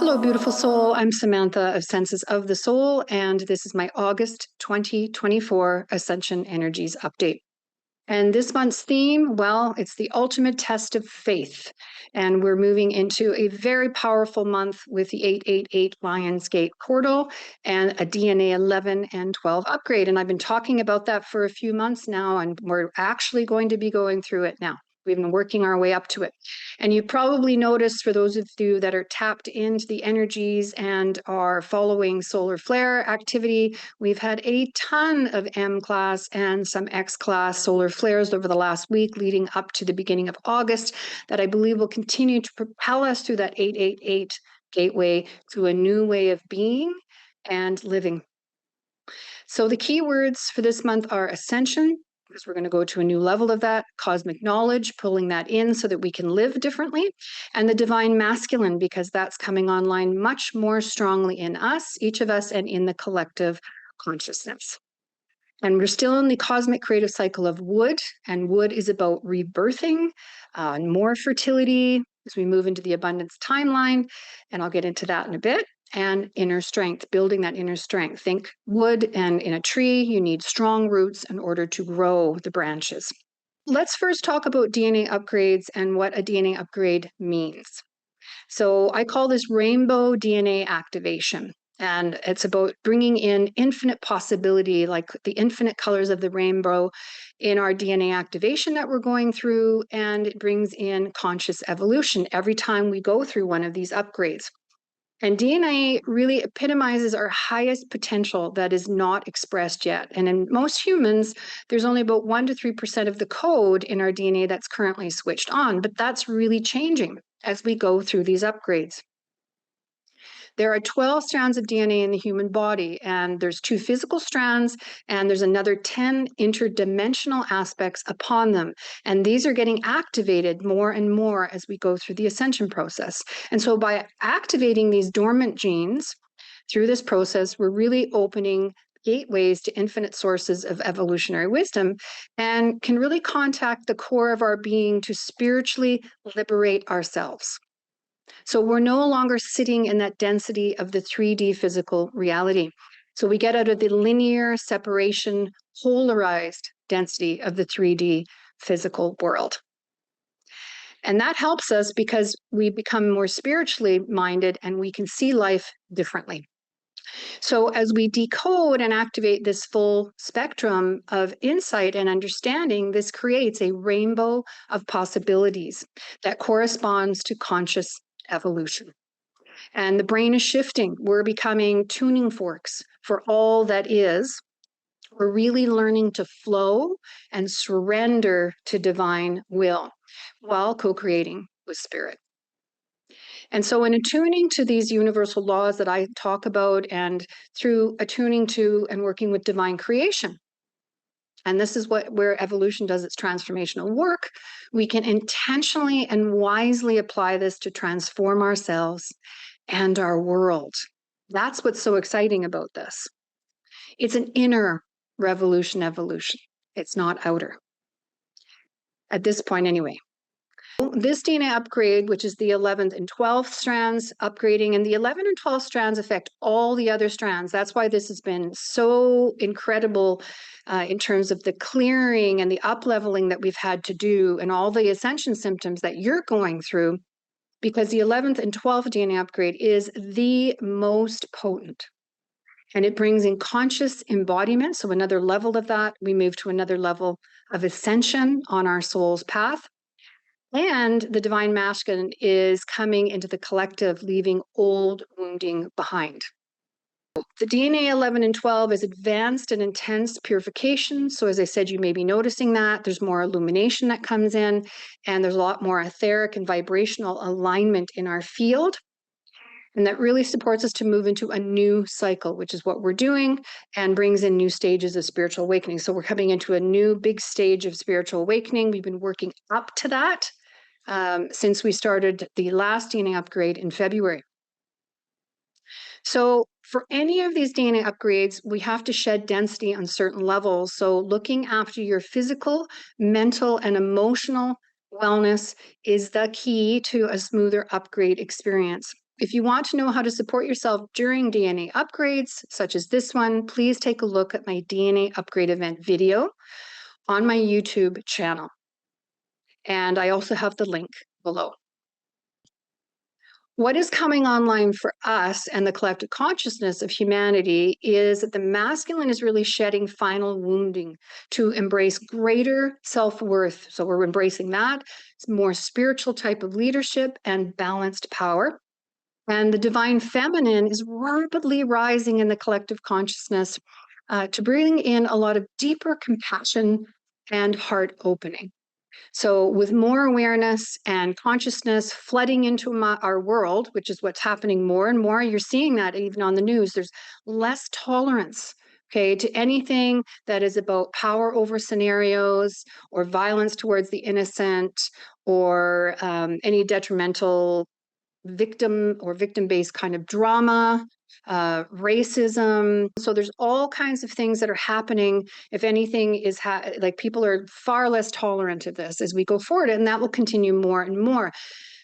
Hello, beautiful soul. I'm Samantha of Senses of the Soul, and this is my August 2024 Ascension Energies update. And this month's theme, well, it's the ultimate test of faith. And we're moving into a very powerful month with the 888 Lionsgate portal and a DNA 11 and 12 upgrade. And I've been talking about that for a few months now, and we're actually going to be going through it now. We've been working our way up to it. And you probably noticed, for those of you that are tapped into the energies and are following solar flare activity, we've had a ton of M class and some X class solar flares over the last week leading up to the beginning of August that I believe will continue to propel us through that 888 gateway to a new way of being and living. So the key words for this month are ascension, because we're going to go to a new level of that, cosmic knowledge, pulling that in so that we can live differently, and the divine masculine, because that's coming online much more strongly in us, each of us, and in the collective consciousness. And we're still in the cosmic creative cycle of wood, and wood is about rebirthing, and more fertility as we move into the abundance timeline, and I'll get into that in a bit. And inner strength, building that inner strength. Think wood, and in a tree, you need strong roots in order to grow the branches. Let's first talk about DNA upgrades and what a DNA upgrade means. So I call this rainbow DNA activation. And it's about bringing in infinite possibility, like the infinite colors of the rainbow in our DNA activation that we're going through. And it brings in conscious evolution every time we go through one of these upgrades. And DNA really epitomizes our highest potential that is not expressed yet. And in most humans, there's only about 1 to 3% of the code in our DNA that's currently switched on, but that's really changing as we go through these upgrades. There are 12 strands of DNA in the human body, and there's 2 physical strands, and there's another 10 interdimensional aspects upon them. And these are getting activated more and more as we go through the ascension process. And so by activating these dormant genes through this process, we're really opening gateways to infinite sources of evolutionary wisdom and can really contact the core of our being to spiritually liberate ourselves. So we're no longer sitting in that density of the 3D physical reality. So we get out of the linear separation, polarized density of the 3D physical world. And that helps us because we become more spiritually minded and we can see life differently. So as we decode and activate this full spectrum of insight and understanding, this creates a rainbow of possibilities that corresponds to conscious evolution. And the brain is shifting. We're becoming tuning forks for all that is. We're really learning to flow and surrender to divine will while co-creating with spirit. And so in attuning to these universal laws that I talk about, and through attuning to and working with divine creation, and this is where evolution does its transformational work, we can intentionally and wisely apply this to transform ourselves and our world. That's what's so exciting about this. It's an inner revolution evolution. It's not outer. At this point anyway. This DNA upgrade, which is the 11th and 12th strands upgrading, and the 11 and 12 strands affect all the other strands. That's why this has been so incredible in terms of the clearing and the up-leveling that we've had to do and all the ascension symptoms that you're going through, because the 11th and 12th DNA upgrade is the most potent. And it brings in conscious embodiment. So another level of that, we move to another level of ascension on our soul's path. And the divine masculine is coming into the collective, leaving old wounding behind. The DNA 11 and 12 is advanced and intense purification. So as I said, you may be noticing that there's more illumination that comes in, and there's a lot more etheric and vibrational alignment in our field. And that really supports us to move into a new cycle, which is what we're doing, and brings in new stages of spiritual awakening. So we're coming into a new big stage of spiritual awakening. We've been working up to that since we started the last DNA upgrade in February. So for any of these DNA upgrades, we have to shed density on certain levels. So looking after your physical, mental, and emotional wellness is the key to a smoother upgrade experience. if you want to know how to support yourself during DNA upgrades, such as this one, please take a look at my DNA upgrade event video on my YouTube channel. And I also have the link below. What is coming online for us and the collective consciousness of humanity is that the masculine is really shedding final wounding to embrace greater self-worth. So we're embracing that. It's more spiritual type of leadership and balanced power. And the divine feminine is rapidly rising in the collective consciousness to bring in a lot of deeper compassion and heart opening. So, with more awareness and consciousness flooding into our world, which is what's happening more and more, you're seeing that even on the news, there's less tolerance, okay, to anything that is about power over scenarios or violence towards the innocent or any detrimental victim or victim-based kind of drama, racism. So there's all kinds of things that are happening. If anything is like people are far less tolerant of this as we go forward, and that will continue more and more.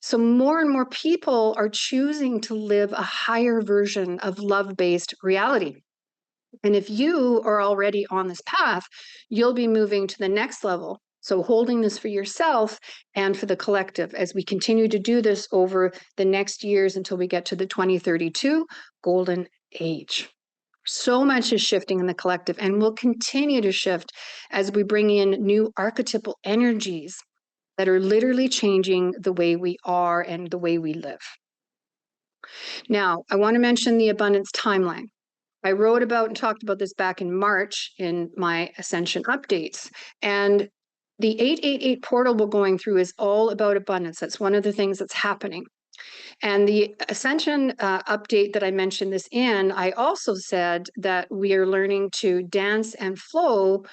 So more and more people are choosing to live a higher version of love-based reality. And if you are already on this path, you'll be moving to the next level. So holding this for yourself and for the collective as we continue to do this over the next years until we get to the 2032 golden age. So much is shifting in the collective and will continue to shift as we bring in new archetypal energies that are literally changing the way we are and the way we live. Now, I want to mention the abundance timeline. I wrote about and talked about this back in March in my Ascension updates. And the 888 portal we're going through is all about abundance. That's one of the things that's happening. And the Ascension update that I mentioned this in, I also said that we are learning to dance and flow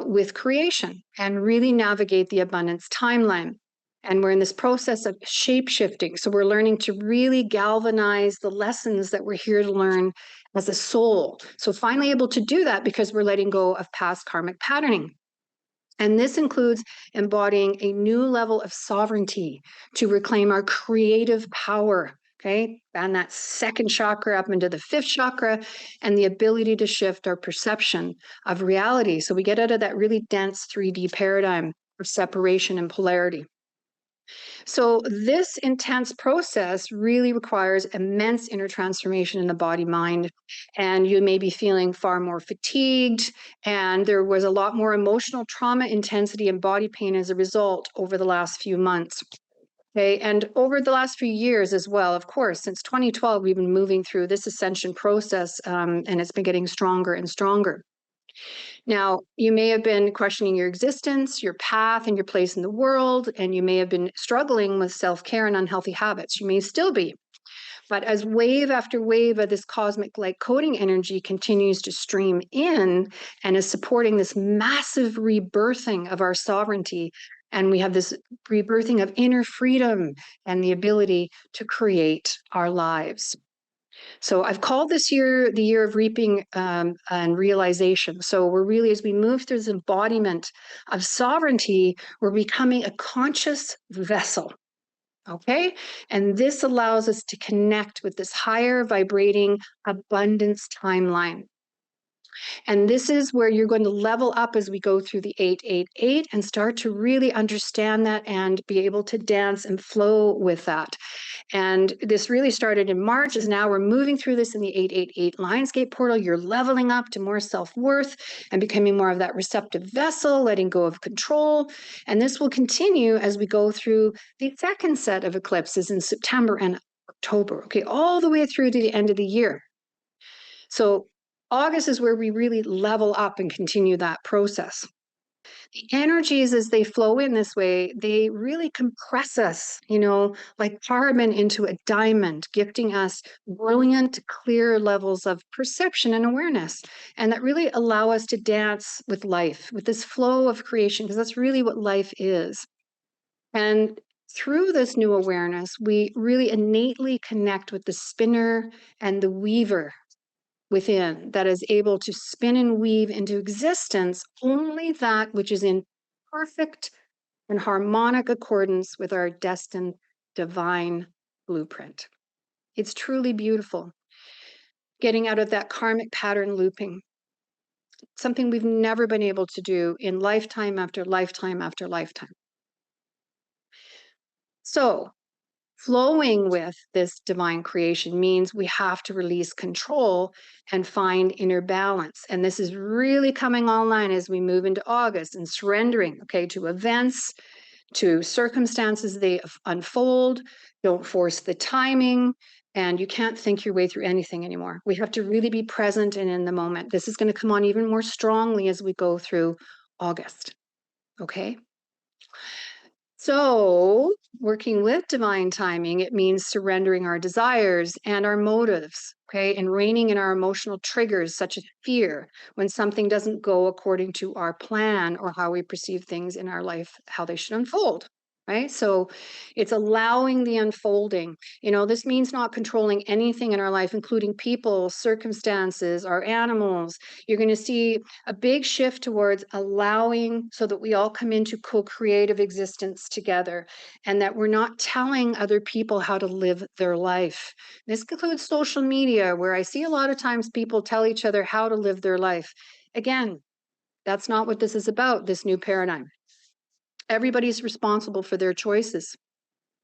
with creation and really navigate the abundance timeline. And we're in this process of shape shifting. So we're learning to really galvanize the lessons that we're here to learn as a soul. So finally able to do that because we're letting go of past karmic patterning. And this includes embodying a new level of sovereignty to reclaim our creative power, okay? And that second chakra up into the fifth chakra and the ability to shift our perception of reality. So we get out of that really dense 3D paradigm of separation and polarity. So this intense process really requires immense inner transformation in the body mind, and you may be feeling far more fatigued, and there was a lot more emotional trauma intensity and body pain as a result over the last few months. Okay, and over the last few years as well, of course, since 2012, we've been moving through this ascension process, and it's been getting stronger and stronger. Now, you may have been questioning your existence, your path, and your place in the world, and you may have been struggling with self-care and unhealthy habits. You may still be. But as wave after wave of this cosmic light coding energy continues to stream in and is supporting this massive rebirthing of our sovereignty, and we have this rebirthing of inner freedom and the ability to create our lives. So I've called this year the year of reaping and realization. So we're really, as we move through this embodiment of sovereignty, we're becoming a conscious vessel. Okay. And this allows us to connect with this higher vibrating abundance timeline. And this is where you're going to level up as we go through the 888 and start to really understand that and be able to dance and flow with that. And this really started in March, as now we're moving through this in the 888 Lionsgate portal. You're leveling up to more self-worth and becoming more of that receptive vessel, letting go of control. And this will continue as we go through the second set of eclipses in September and October, okay, all the way through to the end of the year. So August is where we really level up and continue that process. The energies, as they flow in this way, they really compress us, like carbon into a diamond, gifting us brilliant, clear levels of perception and awareness. And that really allow us to dance with life, with this flow of creation, because that's really what life is. And through this new awareness, we really innately connect with the spinner and the weaver within that is able to spin and weave into existence only that which is in perfect and harmonic accordance with our destined divine blueprint. It's truly beautiful. Getting out of that karmic pattern looping, something we've never been able to do in lifetime after lifetime after lifetime. So, flowing with this divine creation means we have to release control and find inner balance. And this is really coming online as we move into August and surrendering, okay, to events, to circumstances they unfold. Don't force the timing. And you can't think your way through anything anymore. We have to really be present and in the moment. This is going to come on even more strongly as we go through August. Okay. So, working with divine timing, it means surrendering our desires and our motives, okay, and reining in our emotional triggers, such as fear, when something doesn't go according to our plan or how we perceive things in our life, how they should unfold. Right. So it's allowing the unfolding. This means not controlling anything in our life, including people, circumstances, our animals. You're going to see a big shift towards allowing so that we all come into co-creative existence together and that we're not telling other people how to live their life. This includes social media, where I see a lot of times people tell each other how to live their life. Again, that's not what this is about, this new paradigm. Everybody's responsible for their choices.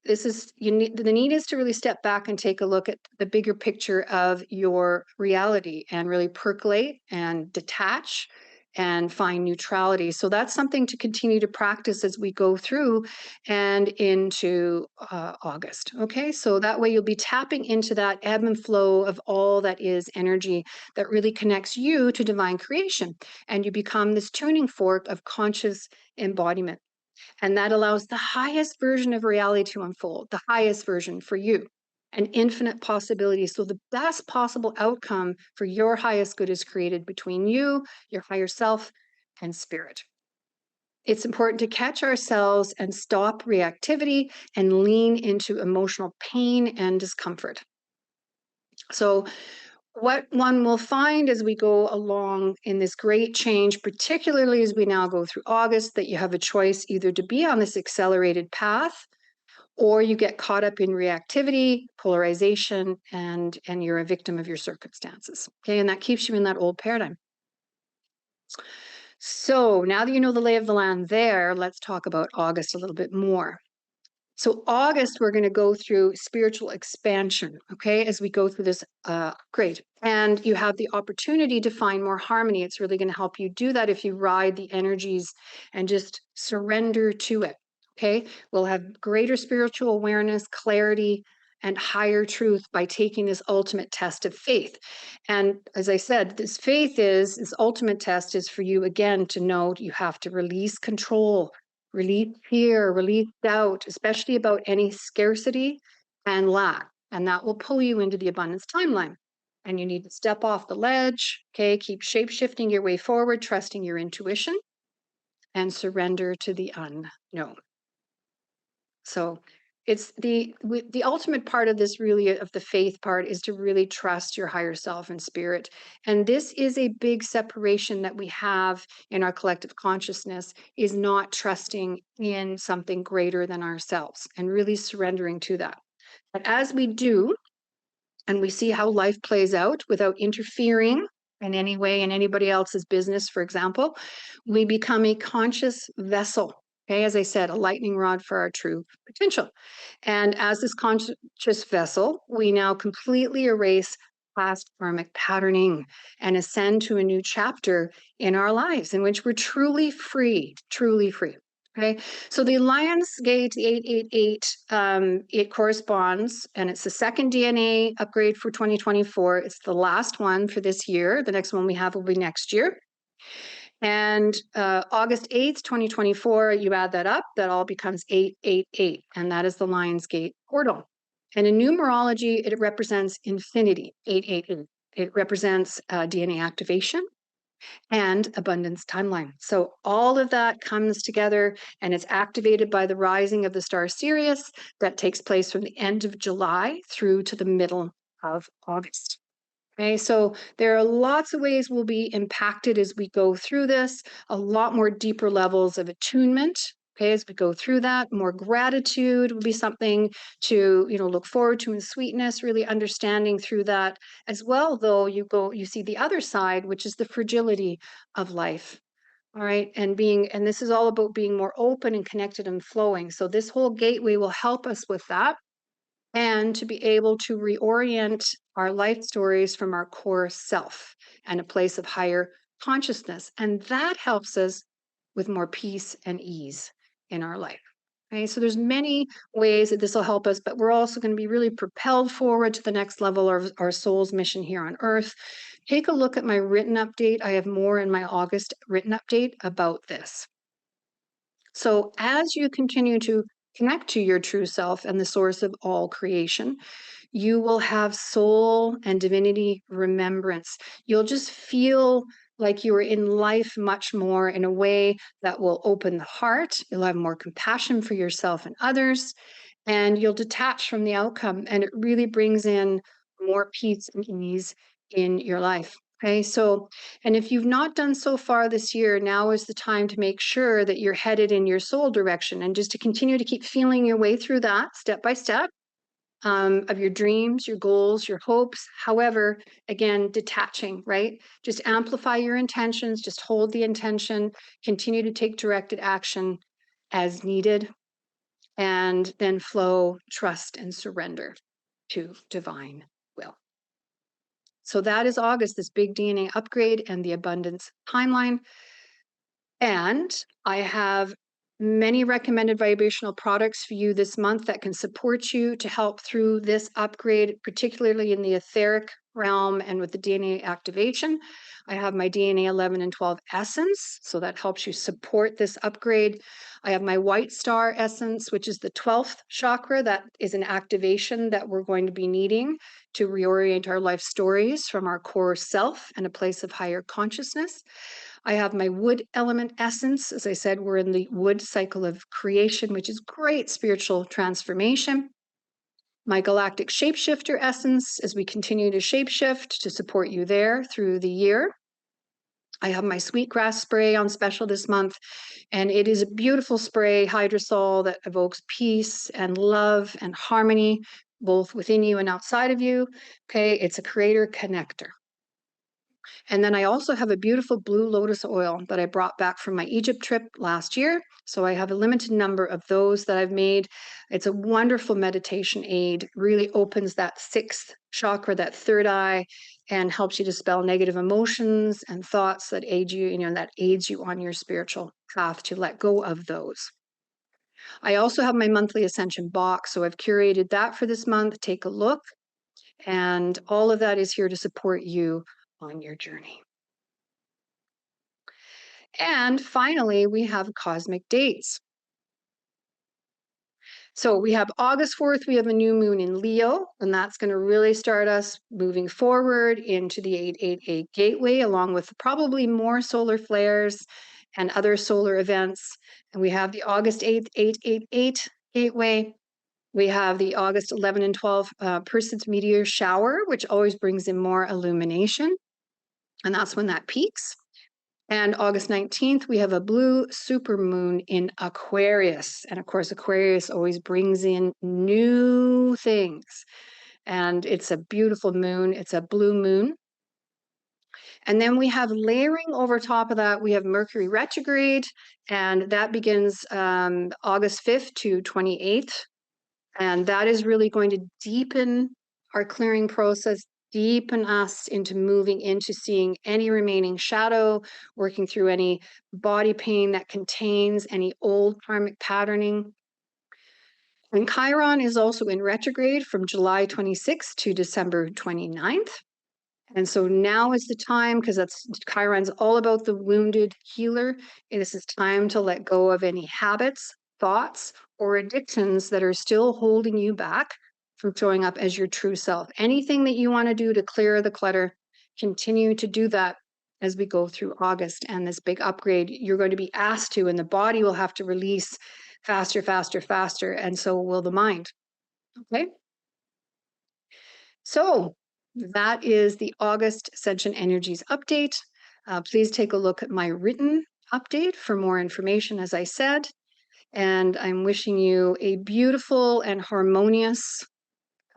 The need is to really step back and take a look at the bigger picture of your reality and really percolate and detach and find neutrality. So that's something to continue to practice as we go through and into August. Okay, so that way you'll be tapping into that ebb and flow of all that is energy that really connects you to divine creation, and you become this tuning fork of conscious embodiment. And that allows the highest version of reality to unfold, the highest version for you, an infinite possibility. So the best possible outcome for your highest good is created between you, your higher self, and spirit. It's important to catch ourselves and stop reactivity and lean into emotional pain and discomfort. So what one will find as we go along in this great change, particularly as we now go through August, that you have a choice either to be on this accelerated path or you get caught up in reactivity, polarization, and you're a victim of your circumstances. Okay, and that keeps you in that old paradigm. So now that you know the lay of the land there, let's talk about August a little bit more. So August, we're going to go through spiritual expansion, okay, as we go through this great. And you have the opportunity to find more harmony. It's really going to help you do that if you ride the energies and just surrender to it, okay? We'll have greater spiritual awareness, clarity, and higher truth by taking this ultimate test of faith. And as I said, this ultimate test is for you, again, to know you have to release control, release fear, release doubt, especially about any scarcity and lack. And that will pull you into the abundance timeline. And you need to step off the ledge, okay? Keep shape shifting your way forward, trusting your intuition, and surrender to the unknown. So it's the ultimate part of this, really, of the faith part, is to really trust your higher self and spirit. And this is a big separation that we have in our collective consciousness, is not trusting in something greater than ourselves and really surrendering to that. But as we do, and we see how life plays out without interfering in any way in anybody else's business, for example, we become a conscious vessel. Okay, as I said, a lightning rod for our true potential. And as this conscious vessel, we now completely erase past karmic patterning and ascend to a new chapter in our lives in which we're truly free, truly free. Okay, so the Lions Gate 888, it corresponds, and it's the second DNA upgrade for 2024. It's the last one for this year. The next one we have will be next year. And August 8th, 2024, you add that up, that all becomes 888, and that is the Lions Gate portal. And in numerology, it represents infinity, 888. It represents DNA activation and abundance timeline. So all of that comes together, and it's activated by the rising of the star Sirius that takes place from the end of July through to the middle of August. Okay, so there are lots of ways we'll be impacted as we go through this, a lot more deeper levels of attunement Okay, as we go through that, more gratitude will be something to, look forward to, and sweetness, really understanding through that as well. Though you see the other side, which is the fragility of life. All right, and this is all about being more open and connected and flowing. So this whole gateway will help us with that, and to be able to reorient our life stories from our core self and a place of higher consciousness. And that helps us with more peace and ease in our life. Okay, so there's many ways that this will help us, but we're also going to be really propelled forward to the next level of our soul's mission here on Earth. Take a look at my written update. I have more in my August written update about this. So as you continue to connect to your true self and the source of all creation, you will have soul and divinity remembrance. You'll just feel like you are in life much more in a way that will open the heart. You'll have more compassion for yourself and others, and you'll detach from the outcome. And it really brings in more peace and ease in your life. Okay, so, and if you've not done so far this year, now is the time to make sure that you're headed in your soul direction, and just to continue to keep feeling your way through that step by step, of your dreams, your goals, your hopes. However, again, detaching, right? Just amplify your intentions, just hold the intention, continue to take directed action as needed, and then flow, trust, and surrender to divine will. So that is August, this big DNA upgrade and the abundance timeline. And I have many recommended vibrational products for you this month that can support you to help through this upgrade, particularly in the etheric realm and with the DNA activation. I have my DNA 11 and 12 essence, so that helps you support this upgrade. I have my white star essence, which is the 12th chakra. That is an activation that we're going to be needing to reorient our life stories from our core self and a place of higher consciousness. I have my wood element essence. As I said, we're in the wood cycle of creation, which is great spiritual transformation. My galactic shapeshifter essence as we continue to shapeshift to support you there through the year. I have my sweetgrass spray on special this month, and it is a beautiful spray, hydrosol, that evokes peace and love and harmony, both within you and outside of you. Okay, it's a creator connector. And then I also have a beautiful blue lotus oil that I brought back from my Egypt trip last year. So I have a limited number of those that I've made. It's a wonderful meditation aid, really opens that sixth chakra, that third eye, and helps you dispel negative emotions and thoughts that aid you, that aids you on your spiritual path to let go of those. I also have my monthly Ascension box. So I've curated that for this month. Take a look. And all of that is here to support you on your journey. And finally, we have cosmic dates. So we have August 4th, we have a new moon in Leo, and that's going to really start us moving forward into the 888 gateway, along with probably more solar flares and other solar events. And we have the August 8th, 888 gateway. We have the August 11 and 12 Perseids meteor shower, which always brings in more illumination. And that's when that peaks. And August 19th, we have a blue supermoon in Aquarius. And of course, Aquarius always brings in new things. And it's a beautiful moon. It's a blue moon. And then we have layering over top of that, we have Mercury retrograde, and that begins August 5th to 28th. And that is really going to deepen our clearing process, deepen us into moving into seeing any remaining shadow, working through any body pain that contains any old karmic patterning. And Chiron is also in retrograde from July 26th to December 29th. And so now is the time, because Chiron's all about the wounded healer. This is time to let go of any habits, thoughts, or addictions that are still holding you back from showing up as your true self. Anything that you want to do to clear the clutter, continue to do that as we go through August and this big upgrade. You're going to be asked to, and the body will have to release faster, faster, faster, and so will the mind. Okay? So that is the August Ascension Energies update. Please take a look at my written update for more information, as I said. And I'm wishing you a beautiful and harmonious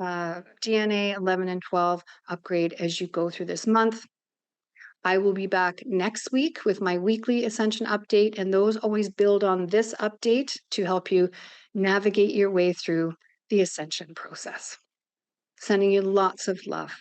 DNA 11 and 12 upgrade as you go through this month. I will be back next week with my weekly Ascension update, and those always build on this update to help you navigate your way through the Ascension process. Sending you lots of love.